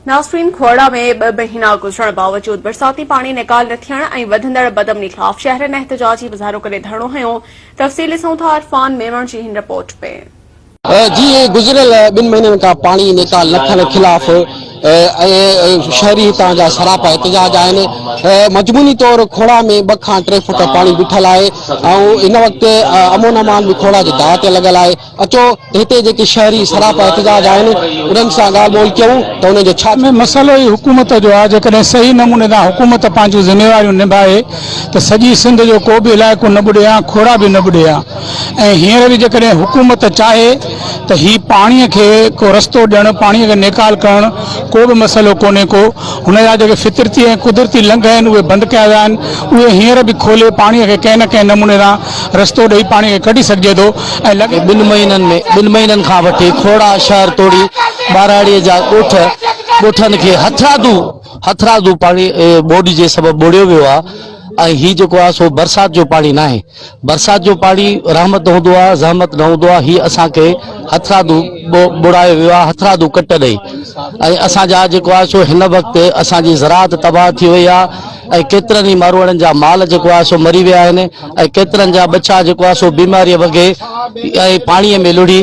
नाज़रीन, खोड़ा में 2 महीना गुज़रण बावजूद बरसाती पानी निकाल न थियण ऐं वधंदड़ बदमनी ख़िलाफ़ शहरनि एहतजाजी मुज़ाहिरो करे धरणो हयो। तफ़सील ॾिसूं था इरफान मेमण जी हिन रिपोर्ट में। जी गुज़िरियल 2 महीननि खां पाणी निकाल न थियण ख़िलाफ़ शहरी हितां जा सरापा एहतजाज आहिनि। मजमूनी तौर खोड़ा में 2 खां 3 फुट पाणी बीठल आहे ऐं इन वक़्तु अमोन अमान भी खोड़ा जे दाह ते लॻल आहे। अचो हिते जेके शहरी सरापा एहतजाज आहिनि उन्हनि सां ॻाल्हि ॿोल कयूं त उन जो छा मसलो ई हुकूमत जो आहे। जेकॾहिं सही नमूने सां हुकूमत पंहिंजूं ज़िम्मेवारियूं निभाए त सॼी सिंध जो को बि इलाइक़ो न ॿुॾे हा, खोड़ा बि न ॿुॾे हा। ऐं हींअर बि जेकॾहिं हुकूमत चाहे त ही पाणीअ खे को रस्तो ॾियणु, पाणीअ खे निकाल करणु को बि मसइलो कोन्हे को। हुनजा जेके फितरती ऐं कुदरती लंघ आहिनि उहे बंदि कया विया आहिनि, उहे हींअर बि खोले पाणीअ खे कंहिं न कंहिं नमूने सां रस्तो ॾेई पाणीअ खे कढी सघिजे थो। ऐं 2 महीननि खां वठी खोड़ा शहर तोड़ी ॿाराड़ीअ जा ॻोठनि खे हथरादू पाणी ॿोॾि जे सबबु ॿोड़ियो वियो आहे। ऐं ही जेको आहे सो बरसात जो पाणी न आहे। बरसात जो पाणी रहमत हूंदो आहे, ज़हमत न हूंदो आहे। ही असांखे हथरादू ॿुड़ायो वियो आहे, हथरादू कट ॾेई। ऐं असांजा जेको आहे सो हिन वक़्तु असांजी ज़राअत तबाह थी वई आहे ऐं केतिरनि ई मारवाड़नि जा माल जेको आहे सो मरी विया आहिनि ऐं केतिरनि जा बचा जेको आहे सो बीमारीअ वगे ऐं पाणीअ में लुड़ी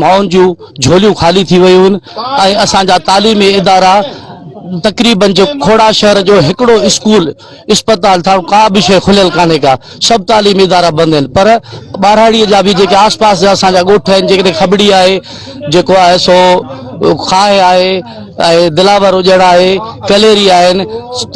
माउनि जूं झोलियूं ख़ाली थी वियूं आहिनि। ऐं असांजा तालीमी इदारा तक़रीबन जो खोड़ा शहर जो हिकिड़ो स्कूल अस्पताल था का बि शइ खुलियल कान्हे का, सभु तालीमी इदारा बंदि आहिनि। पर ॿाराड़ीअ जा बि जेके आस पास जा असांजा ॻोठ आहिनि, जेकॾहिं खबड़ी आहे, जेको आहे सो खाए आहे ऐं दिलावर उजड़ा आहे, कलेरी आहिनि,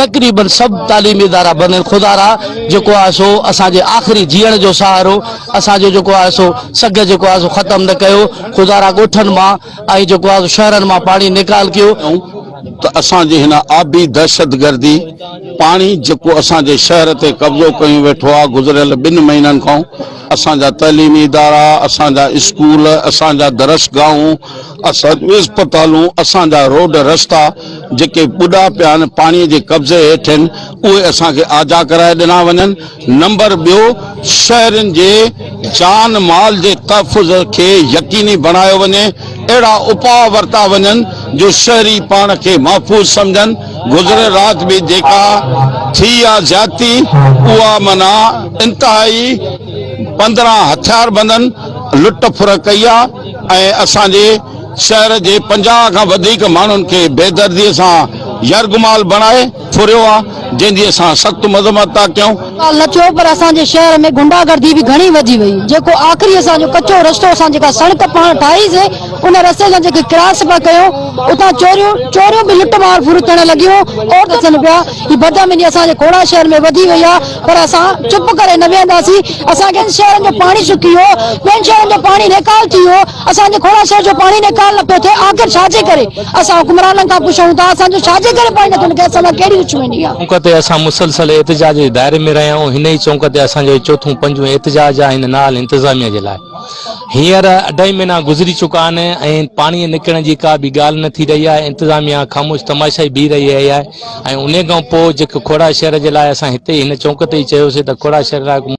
तक़रीबन सभु तालीमी इदारा बंदि आहिनि। खुदारा जेको आहे सो असांजे आख़िरी जीअण जो सहारो असांजो जेको आहे सो सघ जेको आहे सो ख़तमु न कयो। खुदारा ॻोठनि मां ऐं जेको आहे शहरनि मां पाणी निकाल कयो। त असांजे हिन आबी दहशतगर्दी पाणी जेको असांजे शहर ते कब्ज़ो कयूं वेठो आहे गुज़िरियल 2 महीननि खां, असांजा तइलीमी इदारा, असांजा स्कूल, असांजा दरसगाहूं, असांजूं अस्पतालूं, असांजा रोड रस्ता जेके ॿुॾा पिया आहिनि पाणीअ जे कब्ज़े हेठि आहिनि, उहे असांखे आजा कराए ॾिना वञनि। नंबर ॿियो, शहरनि जे जान माल जे तहफ़ुज़ खे यकीनी बणायो वञे। अहिड़ा उपाउ वरिता वञनि जो शहरी पाण खे महफ़ूज़ सम्झनि। गुज़िरियल राति बि जेका थी आहे ज्यादती, उहा माना इंतिहाई 15 हथियार बंदनि लुट फुर कई आहे ऐं असांजे शहर जे 50 खां वधीक माण्हुनि खे बेदर्दीअ सां यरगुमाल बणाए फुरियो आहे, जंहिंजी असां सख़्त मज़म्मत था कयूं। न थियो पर असांजे शहर में गुंडागर्दी भी घणी वधी वई। जेको आख़िरी असांजो कचो रस्तो असां जेका सड़क पाण ठाहीसीं उन रस्ते सां जेके क्रॉस पिया कयूं, उतां चोरियूं भी लुट मार फुर थियण लॻियूं और थियनि पिया। ही बदअमनी असांजे खोड़ा शहर में वधी वई आहे, पर असां चुप करे न वेहंदासीं। असांखे शहरनि जो पाणी सुकी वियो, ॿियनि शहरनि जो पाणी निकाल थी वियो, असांजे खोड़ा शहर जो पाणी निकाल न पियो थिए। आख़िर छाजे करे असां हुक्मराननि खां पुछूं था, असांजो छाजे करे पाणी नथो निकिरे? असां कहिड़ी दुश्मनी आहे? चौंक ते असां मुसलसल एहतजाज जे दायरे में रहिया आहियूं। हिन ई चौंक ते असांजो 4 5 एहतजाज आहे हिन नाल इंतज़ामिया जे लाइ। हींअर 2.5 महीना गुज़री चुका आहिनि ऐं पाणी निकिरण जी का बि ॻाल्हि न थी रही आहे। इंतज़ामिया ख़ामोश तमाशाई बीह रही आहे ऐं उन खां पोइ जेको खोड़ा शहर जे लाइ असां हिते हिन चौंक ते ई चयोसीं त खोड़ा शहर लाइ